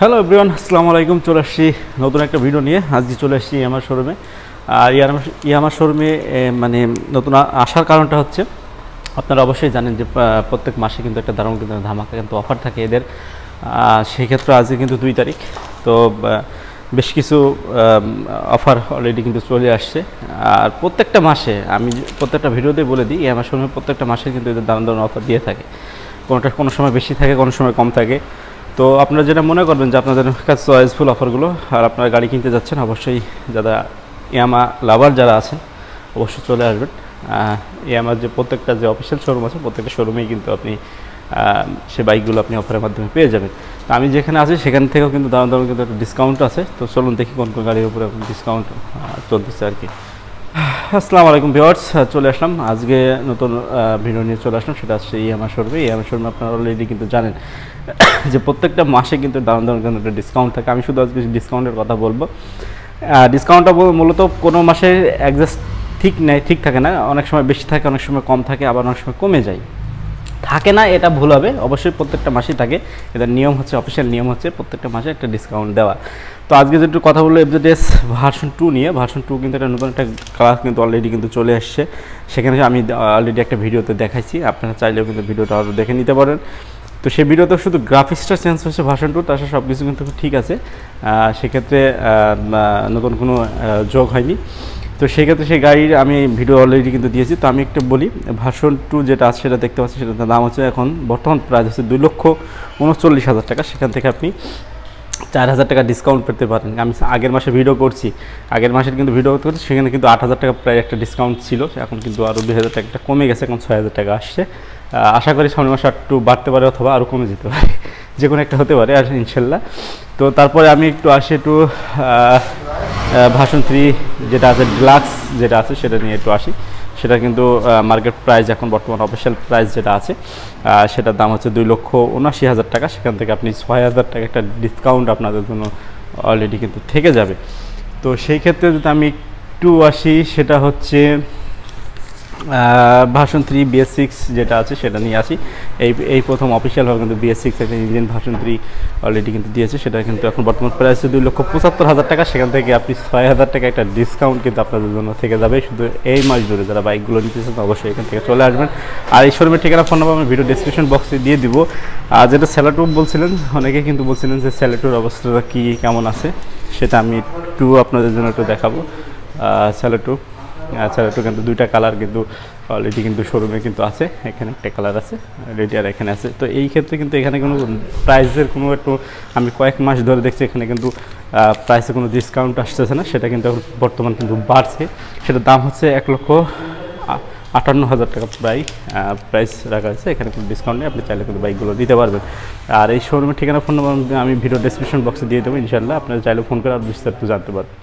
Hello everyone, আসসালামু আলাইকুম। চলে আসছি নতুন একটা ভিডিও নিয়ে। আজকে চলে আসছি ইয়ামাহা শোরুমে। আর ইয়ামাহা শোরুমে মানে নতুন আসার কারণটা হচ্ছে, আপনারা অবশ্যই জানেন যে প্রত্যেক মাসে কিন্তু একটা দারুণ কিন্তু ধামাকা কিন্তু অফার থাকে এদের। সেই ক্ষেত্রে আজকে কিন্তু 2 তারিখ, তো বেশ কিছু অফার অলরেডি কিন্তু চলে আসছে। আর প্রত্যেকটা মাসে আমি প্রত্যেকটা ভিডিওতে বলে দিই, ইয়ামাহা শোরুমে প্রত্যেকটা মাসে কিন্তু এদের দারুণ দারুণ অফার দিয়ে থাকে। কোনো সময় বেশি থাকে, কোনো সময় কম থাকে। তো আপনারা যেটা মনে করবেন যে আপনাদের কাছে চয়েসফুল অফারগুলো, আর আপনারা গাড়ি কিনতে যাচ্ছেন, অবশ্যই যারা ইয়ামাহা লাভার যারা আছেন অবশ্যই চলে আসবেন। ইয়ামাহার যে প্রত্যেকটা যে অফিসিয়াল শোরুম আছে, প্রত্যেকটা শোরুমেই কিন্তু আপনি সে বাইকগুলো আপনি অফারের মাধ্যমে পেয়ে যাবেন। তো আমি যেখানে আছি সেখান থেকেও কিন্তু দারুণ দারুণ কিন্তু একটা ডিসকাউন্ট আছে। তো চলুন দেখি কোন কোন গাড়ির উপরে ডিসকাউন্ট চলতেছে আর কি। আসসালামু আলাইকুম ভিউয়ার্স, চলে আসলাম আজকে নতুন ভিডিও নিয়ে চলে আসলাম। সেটা হচ্ছে ইয়ামাহা শোরুমে। ইয়ামাহা শোরুমে আপনারা অলরেডি কিন্তু জানেন যে প্রত্যেকটা মাসে কিন্তু দারুণ দারুণ কিন্তু একটা ডিসকাউন্ট থাকে। আমি শুধু আজকে ডিসকাউন্টের কথা বলবো। ডিসকাউন্টটা মূলত কোনো মাসে একজাস্ট ঠিক থাকে না, অনেক সময় বেশি থাকে, অনেক সময় কম থাকে, আবার অনেক সময় কমে যায়। থাকে না এটা ভুল হবে, অবশ্যই প্রত্যেকটা মাসেই থাকে। এদের নিয়ম হচ্ছে, অফিসিয়াল নিয়ম হচ্ছে প্রত্যেকটা মাসে একটা ডিসকাউন্ট দেওয়া। তো আজকে যেটু কথা বললো এফজেডএস ভার্সন 2 নিয়ে। ভার্সন 2 কিন্তু একটা নতুন একটা কালার কিন্তু অলরেডি কিন্তু চলে আসছে। সেখানে আমি অলরেডি একটা ভিডিওতে দেখাইছি, আপনারা চাইলেও কিন্তু ভিডিওটা আরও দেখে নিতে পারেন। তো সেই ভিডিওতে শুধু গ্রাফিক্সটা চেঞ্জ হচ্ছে ভার্সন 2, তাছাড়া সব কিছু কিন্তু ঠিক আছে। সেক্ষেত্রে নতুন কোনো যোগ হয়নি। তো সেক্ষেত্রে সেই গাড়ির আমি ভিডিও অলরেডি কিন্তু দিয়েছি। তো আমি একটু বলি, ভার্সন 2 যেটা আছে সেটা দেখতে পাচ্ছি, সেটার দাম হচ্ছে এখন বর্তমান প্রাইস হচ্ছে 2,39,000 টাকা। সেখান থেকে আপনি 4,000 টাকা ডিসকাউন্ট পেতে পারেন। আমি আগের মাসে ভিডিও করছি, আগের মাসের কিন্তু ভিডিও করছি, সেখানে কিন্তু 8,000 টাকা প্রায় একটা ডিসকাউন্ট ছিল। এখন কিন্তু আরও 2,000 টাকা কমে গেছে, এখন 6,000 টাকা আসছে। আশা করি সামনের মাসে একটু বাড়তে পারে অথবা আরও কমে যেতে পারে, যে কোনো একটা হতে পারে আর ইনশাল্লাহ। তো তারপরে আমি একটু আসি একটু ভার্সন 3 যেটা আছে, ডিলাক্স যেটা আছে সেটা নিয়ে একটু আসি। সেটা কিন্তু মার্কেট প্রাইস এখন বর্তমান অফিসিয়াল প্রাইস যেটা আছে সেটার দাম হচ্ছে 2,79,000 টাকা। সেখান থেকে আপনি 6,000 টাকা একটা ডিসকাউন্ট আপনাদের জন্য অলরেডি কিন্তু থেকে যাবে। তো সেই ক্ষেত্রে যদি আমি একটু আসি, সেটা হচ্ছে ভার্সন 3 BS6 যেটা আছে সেটা নিয়ে আসি। এই প্রথম অফিসিয়ালভাবে কিন্তু BS6 একটা ইঞ্জিন ভার্সন 3 অলরেডি কিন্তু দিয়েছে। সেটা কিন্তু এখন বর্তমান প্রাইস 2,75,000 টাকা। সেখান থেকে আপনি 6,000 টাকা একটা ডিসকাউন্ট কিন্তু আপনাদের জন্য থেকে যাবে শুধু এই মাস জুড়ে। যারা বাইকগুলো নিতেছেন অবশ্যই এখান থেকে চলে আসবেন। আর এই শোরুমের ঠিকানা, ফোন নাম্বার আমি ভিডিও ডেসক্রিপশন বক্সে দিয়ে দিব। আর যেটা স্যালাটুর বলছিলেন, অনেকে কিন্তু বলছিলেন যে স্যালাটুর অবস্থাটা কী কেমন আছে, সেটা আমি একটু আপনাদের জন্য একটু দেখাবো। স্যালাটু কিন্তু 2টা কালার কিন্তু অলরেডি কিন্তু শোরুমে কিন্তু আছে। এখানে একটা কালার আছে রেডি, আর এখানে আছে। তো এই ক্ষেত্রে কিন্তু এখানে কোনো প্রাইসের কোনো একটু, আমি কয়েক মাস ধরে দেখছি এখানে কিন্তু প্রাইসে কোনো ডিসকাউন্ট আসতেছে না। সেটা কিন্তু বর্তমান কিন্তু বাড়ছে। সেটার দাম হচ্ছে 1,58,000 টাকা প্রাইস রাখা হয়েছে। এখানে কোনো ডিসকাউন্ট নেই, আপনি চাইলে কিন্তু বাইকগুলো দিতে পারবেন। আর এই শোরুমের ঠিকানা, ফোন নাম্বার আমি ভিডিও ডেসক্রিপশন বক্সে দিয়ে দেবো ইনশাল্লাহ। আপনারা চাইলে ফোন করে আর বিস্তারিত জানতে পারবেন।